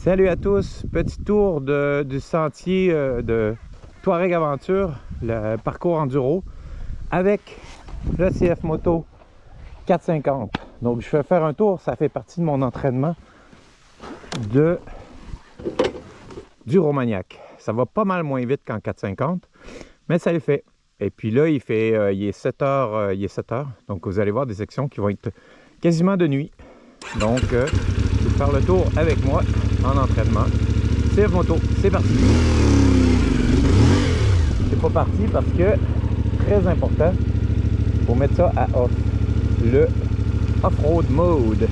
Salut à tous, petit tour du sentier de Touareg Aventure, le parcours enduro avec le CF Moto 450. Donc je vais faire un tour, ça fait partie de mon entraînement du Romagnac. Ça va pas mal moins vite qu'en 450, mais ça le fait. Et puis là, il est 7 heures, donc vous allez voir des sections qui vont être quasiment de nuit. Donc, je vais faire le tour avec moi en entraînement. CF Moto, c'est parti. C'est pas parti parce que, très important, il faut mettre ça à off. Le off-road mode.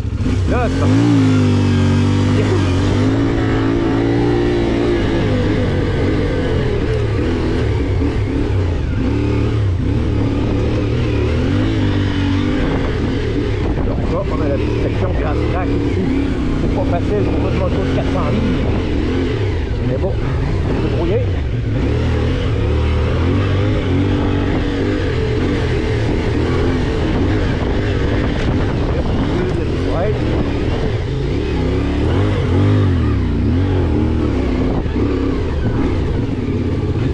Là, c'est parti. On a la petite section grass track ici. C'est pas facile pour une moto de 400 livres. Mais bon, on peut brouiller.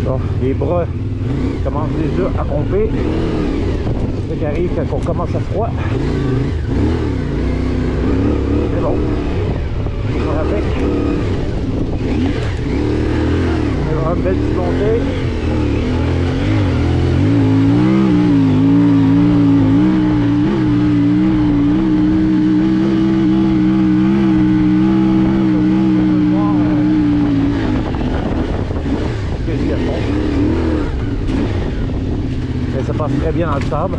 Bon, les bras commencent déjà à pomper. C'est ce qui arrive quand on commence à froid. C'est bon. On va avec. On va avoir une belle petite montée. Mais ça passe très bien dans le sable.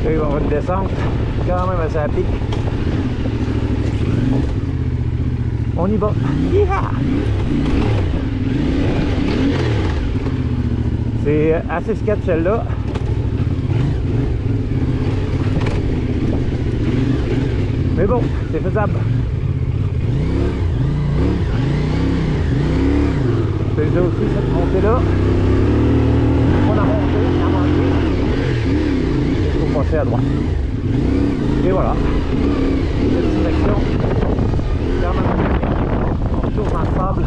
Là, il va y avoir une descente quand même assez à pic. On y va. Yeah! C'est assez sketch celle-là. Mais bon, c'est faisable. C'est déjà aussi cette montée-là. On a monté, on a manqué. Il faut passer à droite. Et voilà. Cette direction. Quand même. On retourne dans le sable.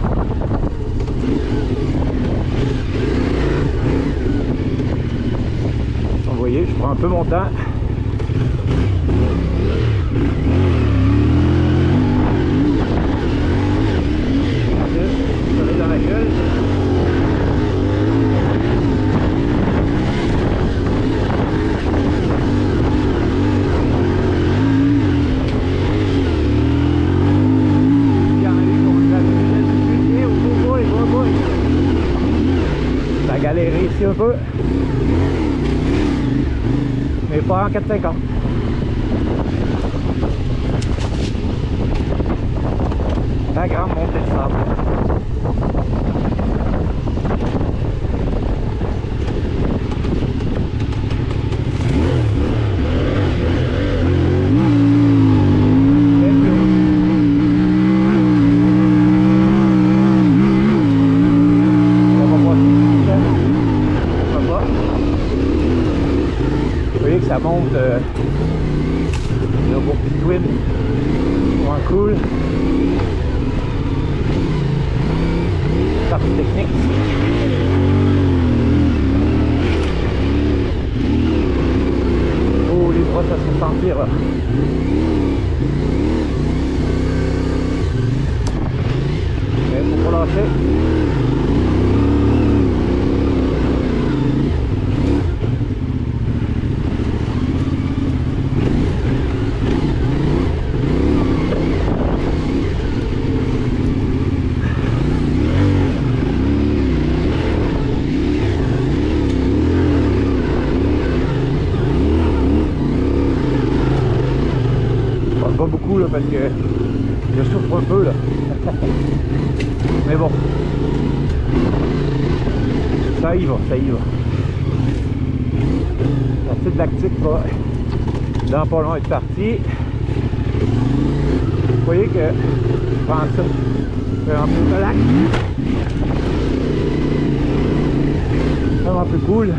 Vous voyez, je prends un peu mon temps. Je vais dans la gueule. Ça a galéré ici un peu, mais pas en 450. La grande montée de sable. Ça monte le beau petit twin moins cool. Partie technique. Oh, les bras ça se fait sentir là. Mais faut pas lâcher. Pas beaucoup là parce que je souffre un peu là. Mais bon. Ça y va, ça y va. La petite lactique va dans pas loin être partie. Vous voyez que je prends ça. Je fais un peu de lac. Vraiment plus cool.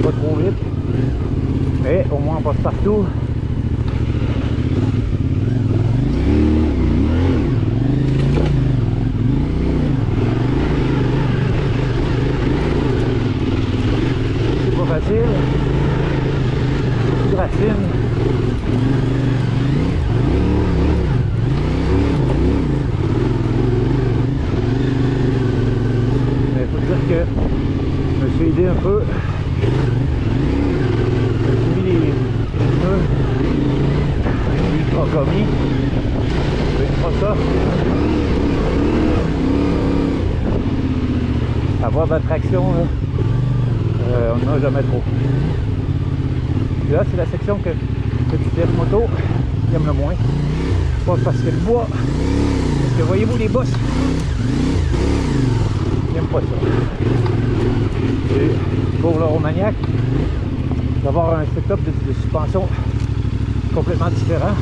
Pas trop vite. Mais au moins on passe partout. racine. Mais il faut dire que je me suis aidé un peu. Je me suis mis les pneus ultra commis. C'est pas ça. Avoir de la traction, on n'en a jamais trop. Et là, c'est la section que le TCF moto aime le moins. Pas parce que le bois, parce que voyez-vous les bosses, ils n'aiment pas ça. Et pour l'Euromaniac, d'avoir un setup de suspension complètement différent.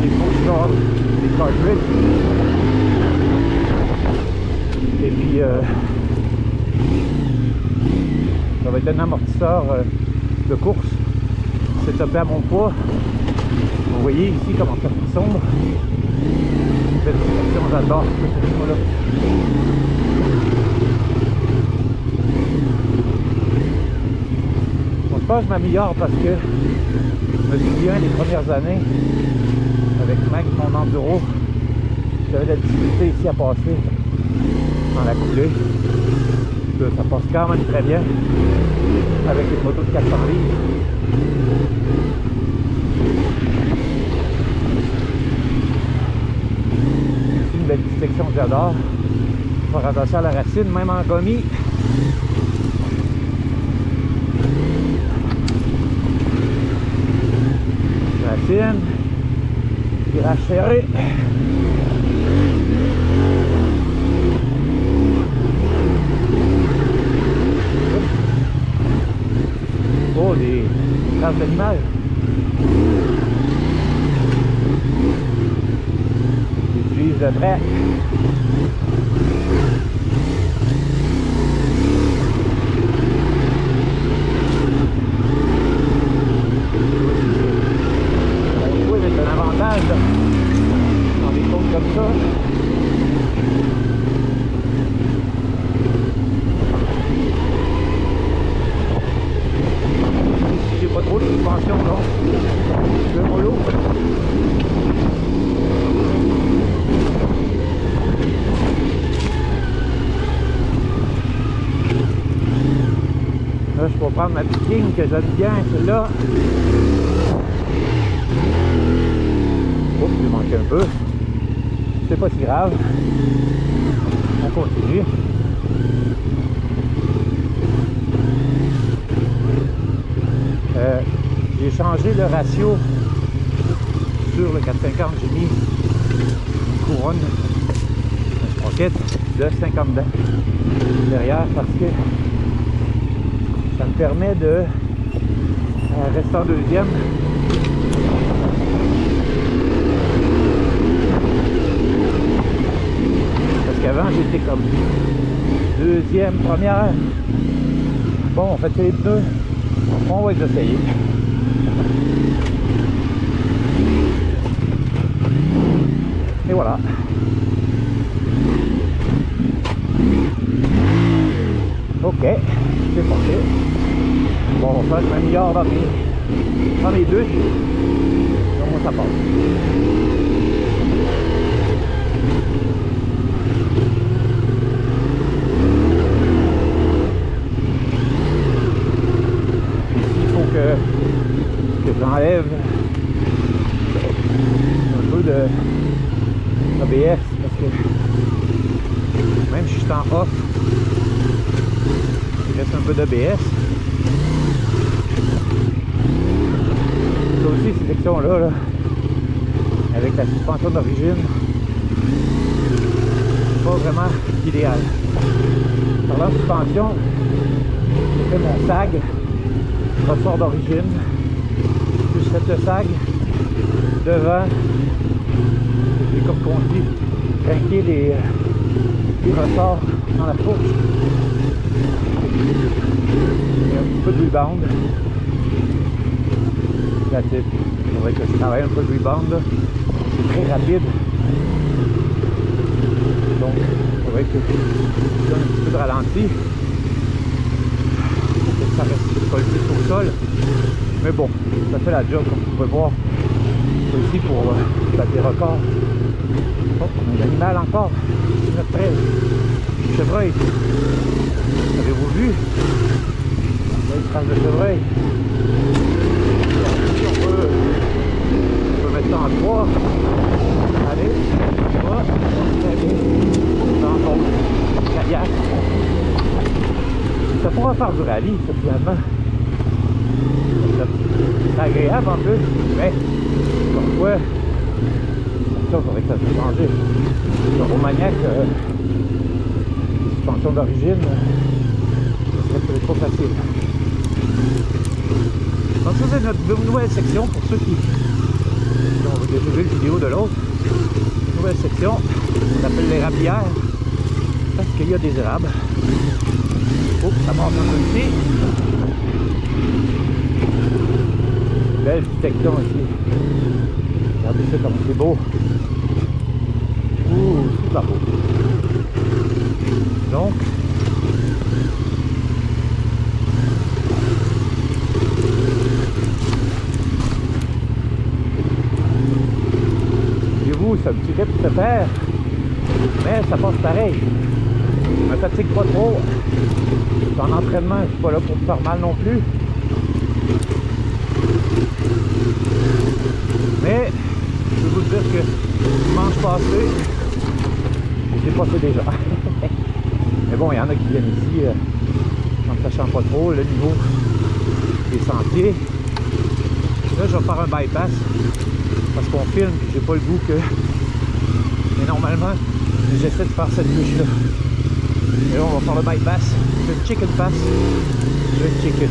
Les fonctions, les cartridges. Et puis ça va être un amortisseur de course setupé à mon poids. Vous voyez ici comment ça sombre. Cette section, j'adore cette section-là. Bon, je pense que je m'améliore parce que je me souviens des premières années avec même mon enduro, j'avais de la difficulté ici à passer dans la coulée. Ça passe quand même très bien avec une moto de 400 livres. C'est une belle section que j'adore. Faire attention à la racine, même en gommis. Racine, tirage serré. Oh, des traces d'animal. J'utilise le trait. Oui, c'est un avantage dans des côtes comme ça. J'ai pas trop de suspension, non. Je vais mollo. Là, je peux prendre ma petite ligne que j'aime bien, celle-là. Oups, j'ai manqué un peu. C'est pas si grave. On continue. J'ai changé le ratio sur le 450. J'ai mis une couronne, un sprocket de 50 dents derrière parce que ça me permet de rester en deuxième. Parce qu'avant j'étais comme deuxième, première. Bon, on fait les pneus. On va les essayer. Et voilà. Ok, c'est parti. Bon, ça je m'améliore dans mes douches. Comment ça passe? Que j'enlève un peu de ABS parce que même si je suis en off, il reste un peu d'ABS. Ça aussi, ces sections-là, là, avec la suspension d'origine, c'est pas vraiment idéal. Parlant de suspension, j'ai fait mon sag ressort d'origine, puis je fais le sag devant, j'ai comme conduit craquer les ressorts dans la fourche. Il y a un petit peu de rebound. La tête, il faudrait que je travaille un peu de rebound. C'est très rapide. Donc, il faudrait que je donne un petit peu de ralenti. pas le 10 au sol. Mais bon, ça fait la job, comme vous pouvez voir. C'est aussi pour battre des records. Oh, on a l'animal encore. C'est notre trail. Chevreuil. Avez-vous vu? Là, une trace de chevreuil. On peut mettre ça en 3. Allez, on va. Allez. Dans ton kayak. Ça pourra faire du rallye, ça, finalement. C'est agréable en plus, mais pourquoi ça faudrait que ça soit changé. Le Romagnac, suspension d'origine, ça serait trop facile. Donc ça c'est notre nouvelle section pour ceux qui ont déjà vu la vidéo de l'autre. Nouvelle section, on appelle l'érablière parce qu'il y a des érables. Oh, ça passe un peu ici. Belle section ici. Regardez ça comme c'est beau. Ouh, super beau. Donc, voyez-vous, c'est un petit rythme de faire, mais ça passe pareil. Je me fatigue pas trop. En entraînement, je suis pas là pour me faire mal non plus. Mais je peux vous dire que dimanche passé, j'ai passé déjà. Mais bon, il y en a qui viennent ici en sachant pas trop le niveau des sentiers. Là, je vais faire un bypass parce qu'on filme et j'ai pas le goût que. Mais normalement, j'essaie de faire cette bûche là. Et là, on va faire le bypass, le chicken pass, le chicken.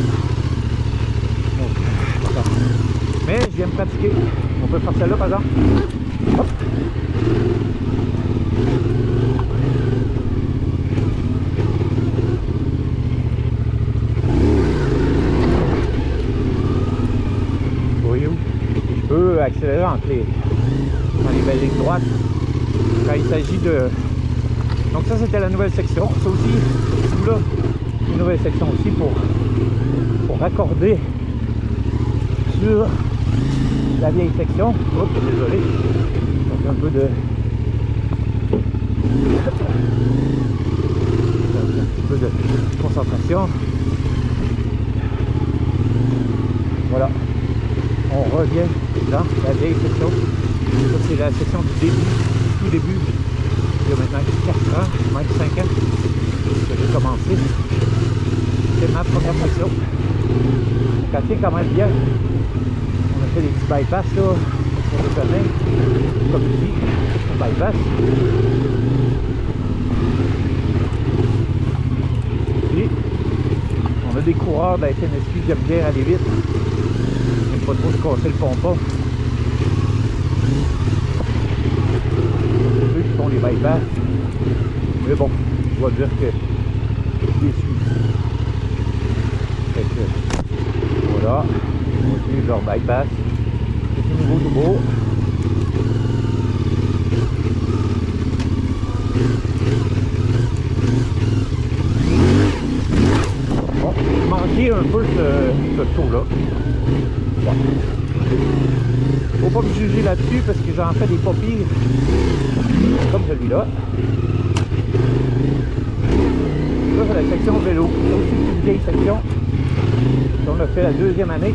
Donc, attends. Mais je viens me pratiquer. On peut faire celle-là par exemple. Hop. Voyez-vous? Je peux accélérer dans les belles lignes droites quand il s'agit de. Donc ça c'était la nouvelle section. Ça aussi, là, une nouvelle section aussi pour raccorder sur la vieille section. Oups, désolé. Donc un peu de. Un peu de concentration. Voilà. On revient dans la vieille section. Ça c'est la section du début, du tout début. Il y a maintenant 4 ans, même 5 ans que j'ai commencé. C'est ma première section. Ça tient quand même bien. On a fait des petits bypass là, pour le chemin, comme ici, un bypass. Et on a des coureurs de la FNSQ qui aiment bien aller vite. Ils n'aiment pas trop se casser le pompon. C'est eux qui font les bypass. Mais bon, je dois dire que je les suis. Fait que voilà, on va suivre leur bypass. C'est tout nouveau, tout beau. Bon, j'ai manqué un peu ce tour-là. Bon. Faut pas me juger là-dessus parce que j'en fais des pas pires comme celui-là. Ça c'est la section vélo. Ça aussi c'est une vieille section. On a fait la deuxième année.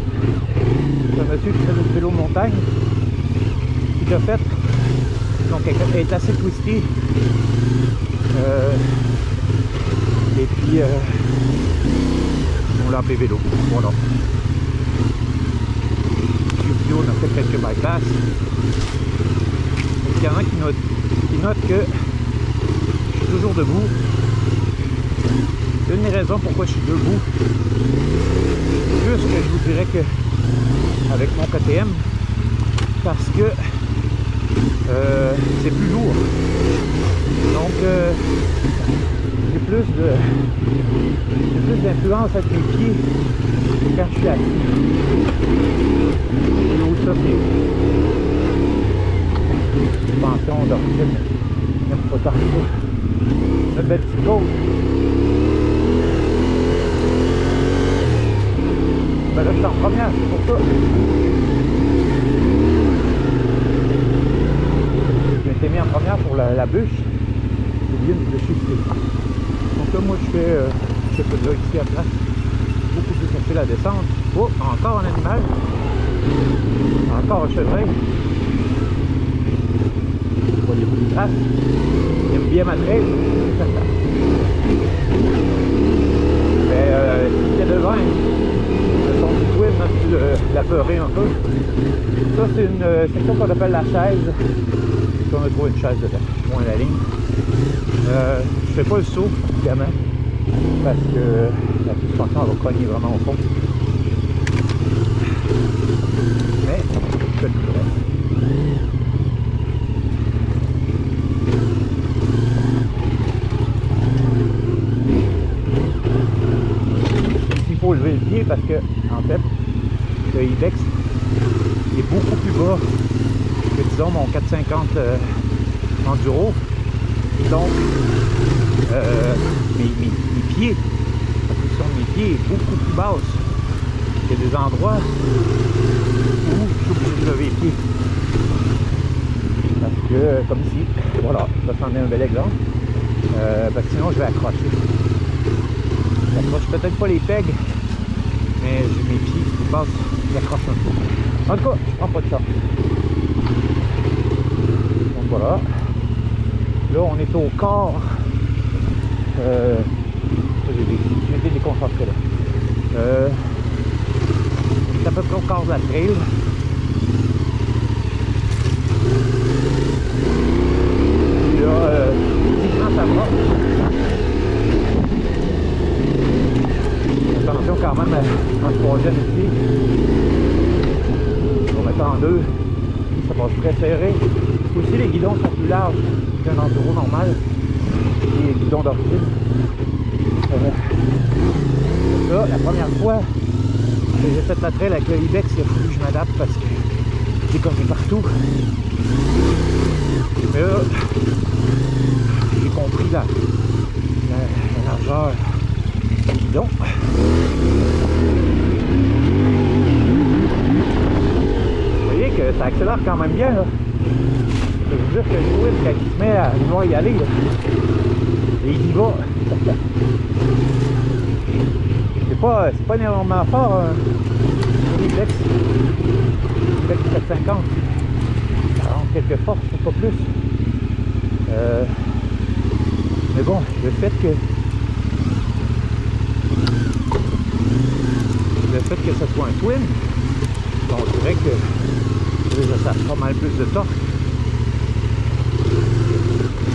C'est un monsieur qui fait du vélo montagne qui l'a fait. Donc elle est assez twistée. Et puis on l'a appelé vélo. Voilà. On a fait quelques bypass. Il y en a qui notent que je suis toujours debout. Une des raisons pourquoi je suis debout, plus que je vous dirais que avec mon KTM, parce que c'est plus lourd. Donc j'ai plus d'influence avec mes pieds quand je suis assis. Donc ça c'est suspension d'origine, même pas tant une belle petite côte. ben là, je suis en première, c'est pour ça. Je m'étais mis en première pour la bûche. J'ai oublié de shifter. Donc là, moi, je fais de là ici à place. Beaucoup plus facile à descendre. Oh, encore un animal. Encore un chevreuil. Je vois les bouts de trace. Il aime bien ma traîne. Mais il y a devant, son petit twin, même si l'a peuré un peu. Ça, c'est une section qu'on appelle la chaise. Puis on a trouvé une chaise dedans. Moins la ligne. Je fais pas le saut, évidemment, parce que la suspension va cogner vraiment au fond. Mais je fais tout le reste. Il faut lever le pied parce que, en fait, le Ibex est beaucoup plus bas que, disons, mon 450 Enduro. Donc, mes pieds, la position de mes pieds est beaucoup plus basse. Il y a des endroits où je suis obligé de lever les pieds. Parce que, comme ici, voilà, ça c'en est un bel exemple. Parce que sinon, je vais accrocher. J'accroche peut-être pas les pegs, mais j'ai mes pieds qui passent, ils accrochent un peu. En tout cas, je prends pas de chance. Donc voilà. Là, on est au corps. J'ai été déconcentré là. On est à peu près au corps de la trail. Et là, physiquement, ça va. Attention quand même en troisième ici. On va mettre en deux. Ça passe très serré. Aussi, les guidons sont plus larges qu'un enduro normal. Les guidons d'origine. Là, la première fois que j'ai fait la trail avec le Ibex, il a fallu que je m'adapte parce que j'ai corrigé partout. Mais là, j'ai compris la largeur du guidon. Vous voyez que ça accélère quand même bien là. Je veux dire que le twin, quand il se met à vouloir y aller, là, et il y va. C'est pas énormément fort, le Ibex 450. Ça rend quelques forces, pas plus. Mais bon, le fait que ce soit un twin, on dirait que ça fera mal plus de torque.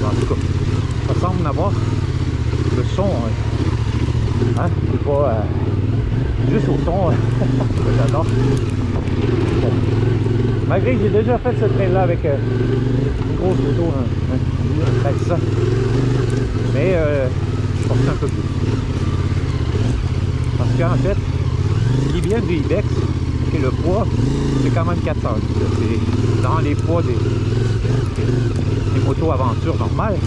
En tout cas, ça semble en avoir. Le son, hein, c'est pas juste au son, j'adore. Bon. Malgré que j'ai déjà fait ce trail là avec une grosse moto, un 1300, mais je portais un peu plus. Parce qu'en fait, ce qui vient du Ibex, c'est le poids, c'est quand même 400 litres. C'est dans les poids des motos aventure normales,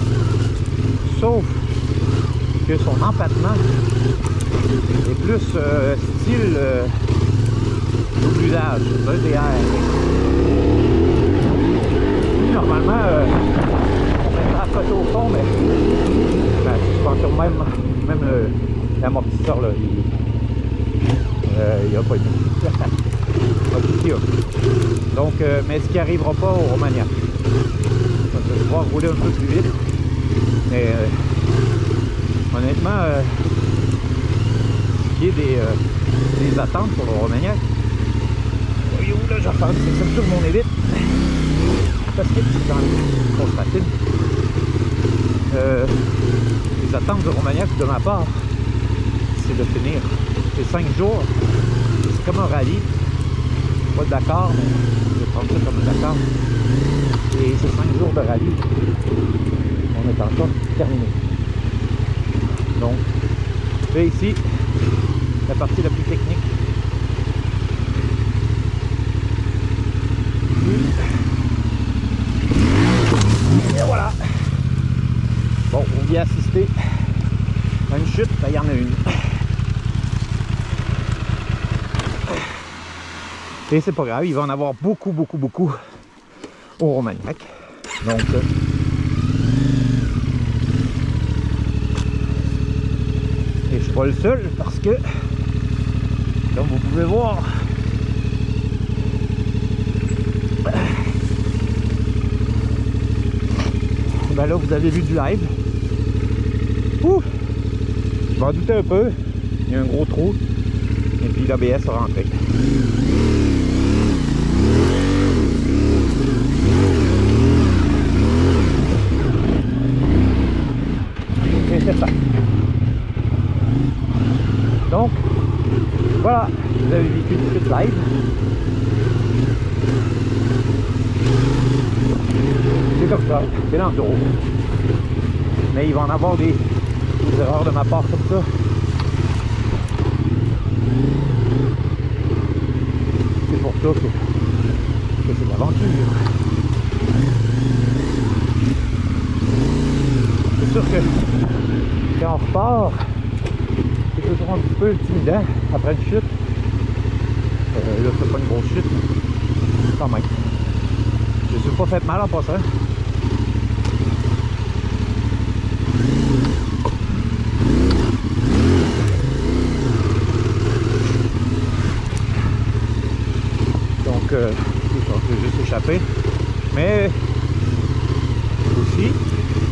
sauf que son empattement est plus style d'usage, EDR. Normalement, on met ça à côté au fond, mais la suspension, même l'amortisseur, là, il n'a pas été. Donc, mais ce qui n'arrivera pas au Romagnac. Je vais pouvoir rouler un peu plus vite. Mais honnêtement, ce qui est des attentes pour le Romagnac, voyez où là, je reparle, c'est surtout mon élite. Parce que c'est dans les grosses patines. Les attentes de Romagnac de ma part, c'est de finir. C'est 5 jours. C'est comme un rallye. Pas de Dakar, mais je vais prendre ça comme un Dakar. Et c'est 5 jours de rallye. On est encore terminé. Donc, là ici, la partie la plus technique. Et voilà. Bon, on vient assister à une chute, ben, il y en a une. Et c'est pas grave, il va en avoir beaucoup au Romagnac. Donc, et je suis pas le seul parce que, comme vous pouvez voir, ben là vous avez vu du live. Ouh, je m'en doutais un peu, il y a un gros trou et puis l'ABS est rentré. Et c'est ça. Donc voilà, vous avez vécu une petite live. C'est comme ça, c'est l'enduro. Mais il va en avoir des erreurs de ma part comme ça. C'est pour ça que c'est l'aventure. C'est sûr que quand on repart, c'est toujours un petit peu intimidant après une chute. Là, c'est pas une grosse chute, mais quand même. Je ne suis pas fait mal en passant. Donc, j'ai juste échappé. Mais aussi,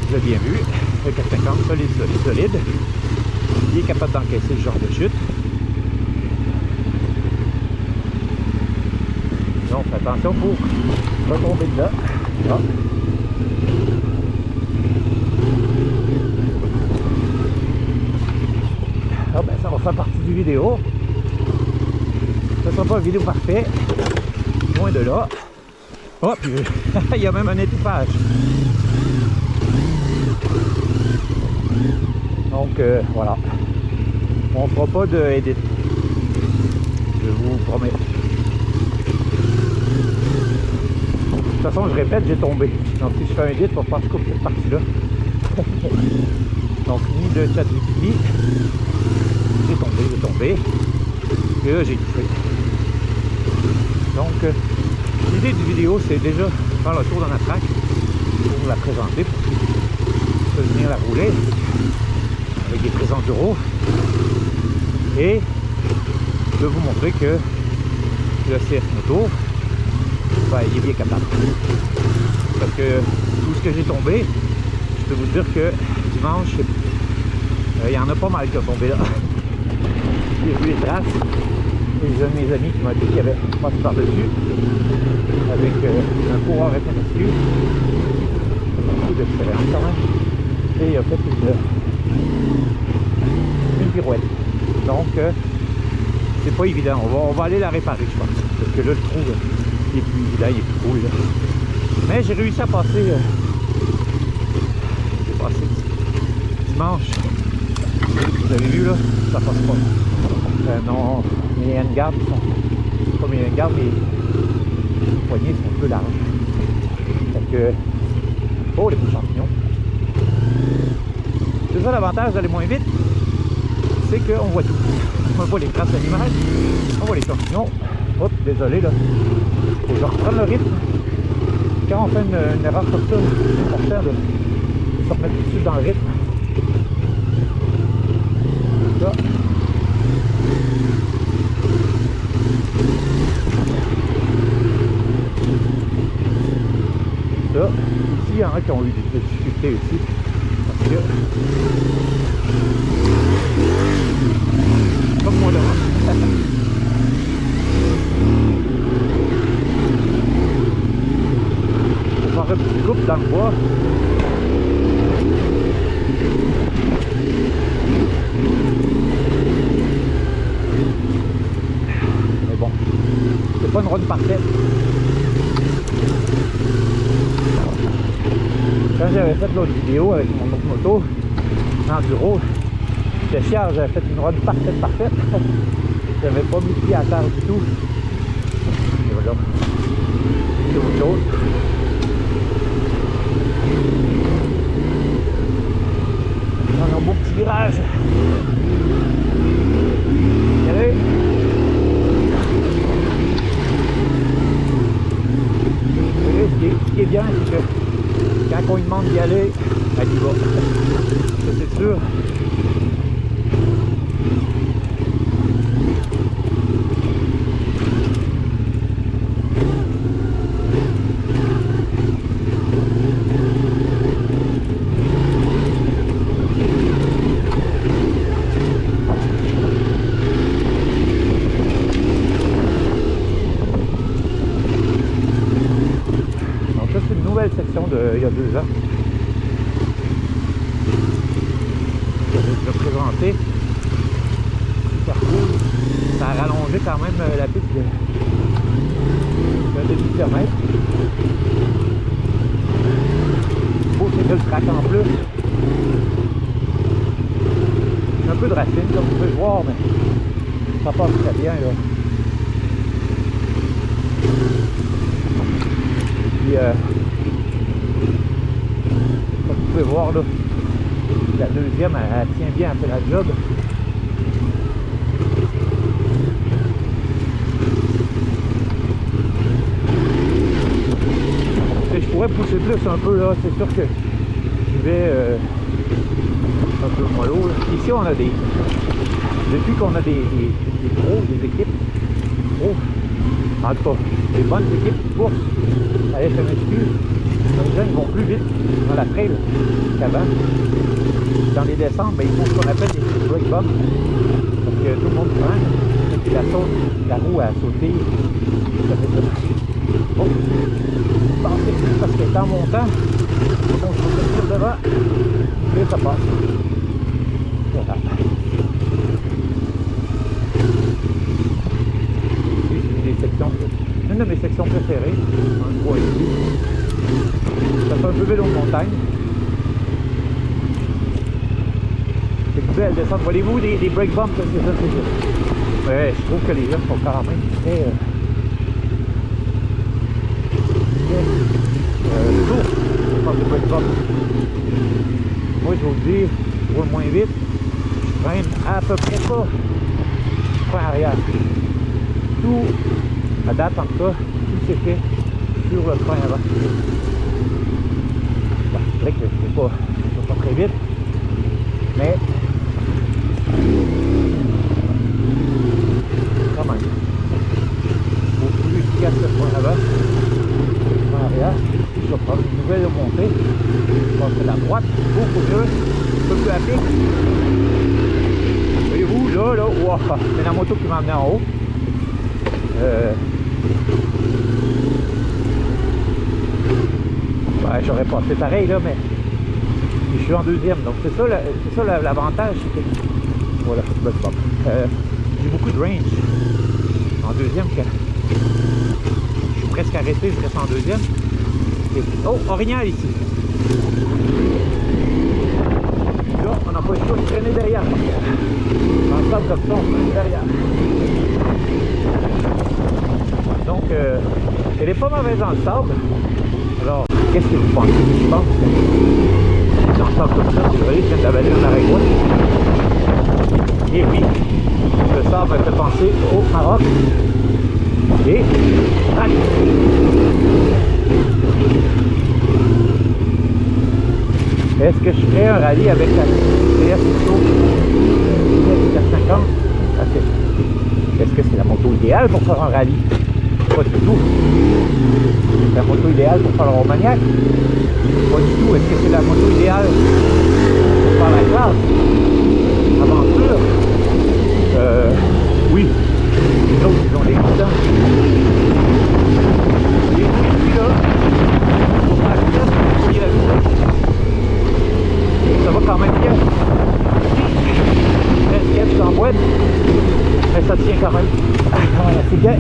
vous avez bien vu, le 450 solide. Il est capable d'encaisser ce genre de chute. Donc attention pour retomber de là. Ah. Ah ben ça va faire partie du vidéo. Ce ne sera pas une vidéo parfaite. Loin de là. Oh, puis il y a même un étouffage. Donc voilà. On ne fera pas de edit. Je vous promets. De toute façon, je répète, j'ai tombé. Donc si je fais un edit, il va falloir que je coupe cette partie-là. Donc ni de ChatGPT. J'ai tombé. Et là, j'ai touché. Donc l'idée du vidéo, c'est déjà faire le tour de ma track pour la présenter, pour venir la rouler avec des prises enduro et de vous montrer que le CF Moto, ben, il est bien capable. Parce que tout ce que j'ai tombé, je peux vous dire que dimanche, il y en a pas mal qui ont tombé là. J'ai vu les traces. Et j'ai un de mes amis qui m'a dit qu'il avait passé par-dessus avec un coureur FMSQ. Beaucoup d'expérience quand même. Et il a fait une pirouette. Donc c'est pas évident. On va aller la réparer, je pense. Parce que là je trouve il est plus évident, il est plus cool. Là. Mais j'ai réussi à passer. J'ai passé dimanche. Vous avez vu là, ça passe pas. Non, mes handguards sont pas mes handguards, mais les poignées sont un peu larges. Fait que, oh les petits champignons. C'est ça l'avantage d'aller moins vite, c'est qu'on voit tout. On voit les traces animales, on voit les champignons. Hop, désolé là. Faut que je reprenne le rythme. Quand on fait une erreur comme ça, c'est important de se remettre tout de suite dans le rythme. Ça. Ça. Ici, il y en a qui ont eu des difficultés aussi. Parce que, comme moi là. Faut faire un petit couple dans le bois. Mais bon, c'est pas une run parfaite. Quand j'avais fait l'autre vidéo avec mon autre moto, enduro, j'étais fier, j'avais fait une run parfaite. J'avais pas mis le pied à terre du tout. Et voilà. C'est autre chose. On a un beau petit virage. Allez. section d'il y a 2 ans. Je vais te présenter. Ça a rallongé quand même la piste d'un demi-kilomètre. Beau, c'est que le track en plus. Un peu de racine, comme vous pouvez le voir, mais ça passe très bien là. Puis, comme vous pouvez voir là, la deuxième, elle tient bien, elle fait la job. Et je pourrais pousser plus un peu là, c'est sûr que je vais un peu mollo là. Ici on a des, depuis qu'on a des pros, des équipes pros, en tout cas des bonnes équipes qui courent à FMSQ, les jeunes vont plus vite dans la trail qu'avant. Dans les descentes, ben, ils font ce qu'on appelle des break bumps, parce que tout le monde prend, et puis la roue a sauté, ça fait ça. Oh, pensez plus parce que en montant, on se retire devant, et ça passe. Voilà. Une de mes sections préférées, un coin ici. Ça fait un peu vélo de montagne. C'est une belle descente. Voyez-vous des break bumps, c'est ça, c'est ça. Ouais, je trouve que les gens sont quand même très lourds. Je pense que break bumps. Moi, je vous le dis, je roule moins vite. Je freine à peu près pas. Frein arrière. Tout, à date en tout cas, tout s'est fait sur le frein avant. Bon, c'est vrai que je ne vais pas très vite, mais quand même, beaucoup plus efficace que le frein avant. Le frein arrière, je vais prendre une nouvelle montée. Je pense que la droite, beaucoup mieux, un peu plus rapide. Voyez-vous, là, wow, c'est la moto qui m'a amené en haut. Ouais, j'aurais pas fait pareil là, mais je suis en deuxième, donc c'est ça l'avantage, c'est que voilà, j'ai beaucoup de range en deuxième. Je suis presque arrêté, je reste en deuxième. Et, oh, orignal ici. Là, on n'a pas le choix de traîner derrière. Dans le sable comme ça, on traîne derrière. Donc, elle est pas mauvaise dans le sable. Alors, qu'est-ce que vous pensez? Je pense que dans le sable comme ça, c'est vrai, je viens d'avaler un arrêt gauche. Et oui, le sable me fait penser au Maroc. Et, tac! Est-ce que je ferais un rallye avec la CS 450? Est-ce que c'est la moto idéale pour faire un rallye? Pas du tout. C'est la moto idéale pour faire le Romagnac? Pas du tout. Est-ce que c'est la moto idéale pour faire la classe? Aventure? Oui. Les autres, ils ont des guidons. Et puis là, pour faire la pièce, il y a la vitesse. Ça va quand même bien. Le sketch s'emboîte, mais ça tient quand même. C'est bien.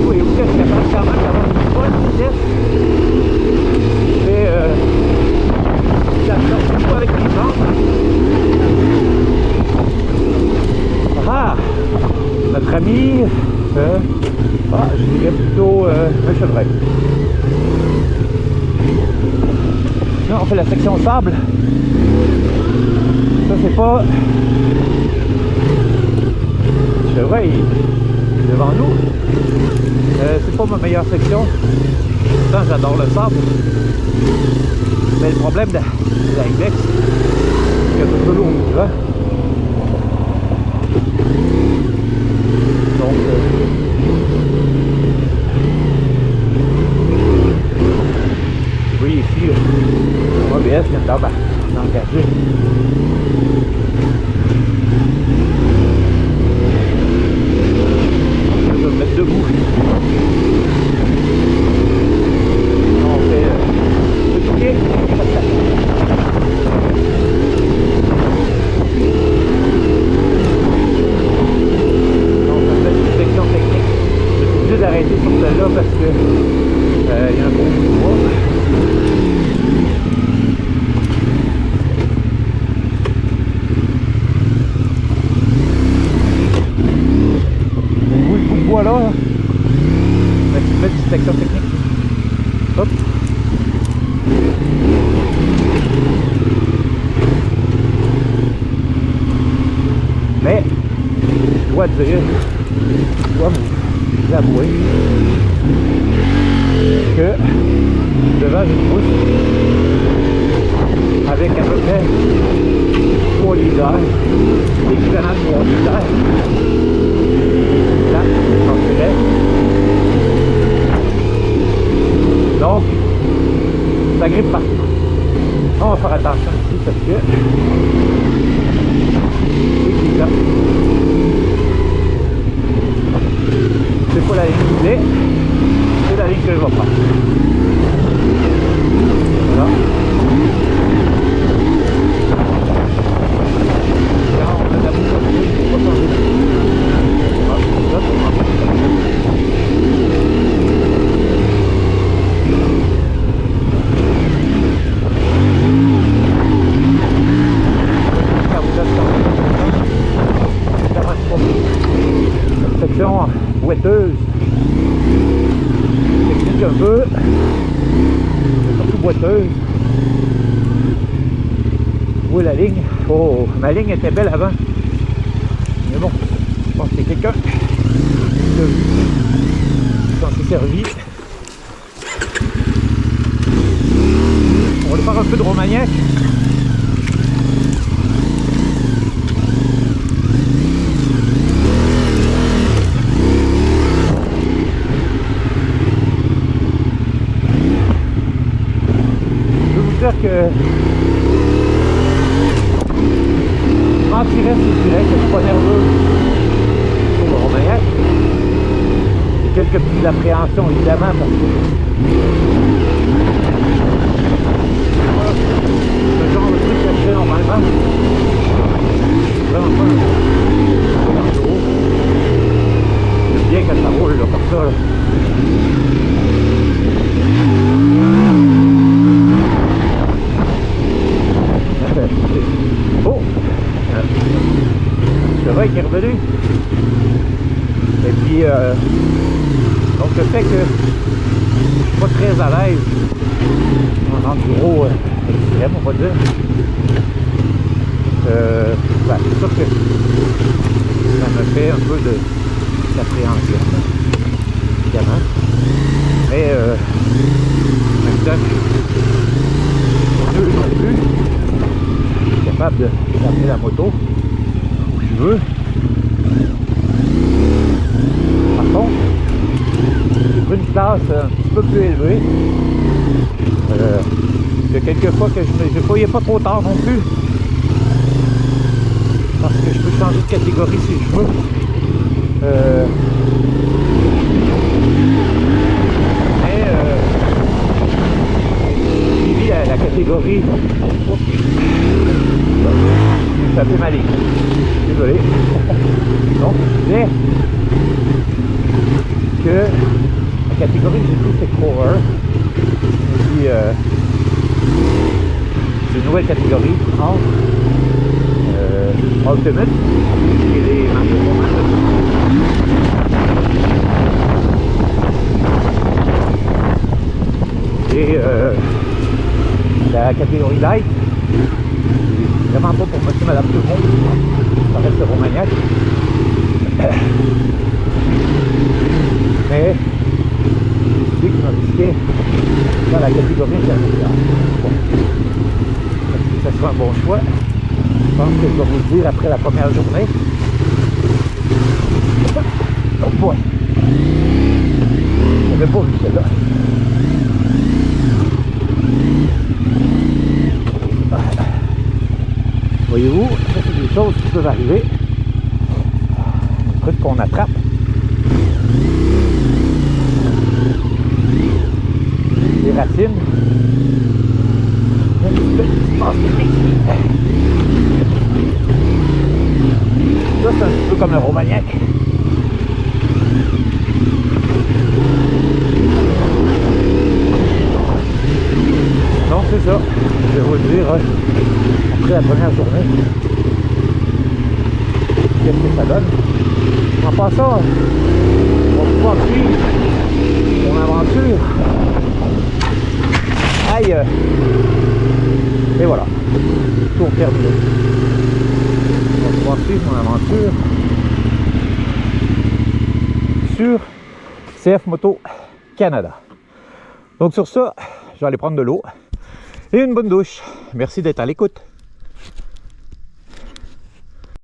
Oui, vous êtes capable quand même d'avoir une bonne vitesse. Mais ça sort beaucoup avec les jambes. Ah! Notre ami, je dirais plutôt un chevreuil. Là, on fait la section sable. Ça, c'est pas... Chevreuil devant nous. C'est pas ma meilleure section. Pourtant, j'adore le sable. Mais le problème de la Ibex, c'est que c'est peu lourd, tu vois. Donc, oui, ici, mon OBS vient d'engager. Mais je dois dire, je dois vous avouer que devant une pousse avec à peu près 3 litres, l'équivalent de 3 litres, là, j'en dirais. Donc, ça grippe partout. On va faire attention ici parce que c'est pas la ligne qui est, c'est la ligne que je vais prendre. Voilà. Là, on a la boucle, il faut pas changer. Section ouetteuse, technique un peu, surtout boiteuse. Où est la ligne? Oh, ma ligne était belle avant, mais bon, je pense que c'est quelqu'un qui l'a vu, qui s'en s'est servi. On va faire un peu de Romagnac. Que je mentirais si je dirais que je suis pas nerveux pour le Romagnac. J'ai quelques petites appréhensions évidemment parce que ce genre de truc que je fais normalement, vraiment pas un jour. J'aime bien quand ça roule là, comme ça. Là. Oh! Le cheval qui est revenu. Et puis, donc le fait que je suis pas très à l'aise en enduro extrême, on va dire. Ben, c'est sûr que ça me fait un peu d'appréhension, évidemment. Mais en même temps, non plus. Capable d'amener la moto où je veux. Par contre, j'ai une classe un petit peu plus élevée. Il y a quelques fois que je ne voyais pas trop tard non plus. Parce que je peux changer de catégorie si je veux. Mais j'ai mis la catégorie. J'ai tapé ma ligne. Désolé. Donc, je disais que la catégorie que j'ai pris, c'est Corer. Et puis, c'est une nouvelle catégorie entre Ultimate et les Manchester. Et la catégorie Light, vraiment pas pour monsieur, madame, tout le monde. Ça reste Romagnac. Mais j'ai décidé que je m'impliquais dans la catégorie intermédiaire. Bon. Est-ce que ça sera un bon choix? Je pense que je vais vous le dire après la première journée. Oh boy! Je n'avais pas vu celle-là. Voyez-vous, ça c'est des choses qui peuvent arriver. Des trucs qu'on attrape. Les racines. Ça c'est un petit peu comme le Romagnac. Donc c'est ça, je vais vous le dire après la première journée. Qu'est-ce que ça donne? En passant, on va pouvoir suivre mon aventure. Aïe! Et voilà, tour terminé. On va pouvoir suivre poursuivre mon aventure sur CF Moto Canada. Donc sur ça, je vais aller prendre de l'eau et une bonne douche. Merci d'être à l'écoute.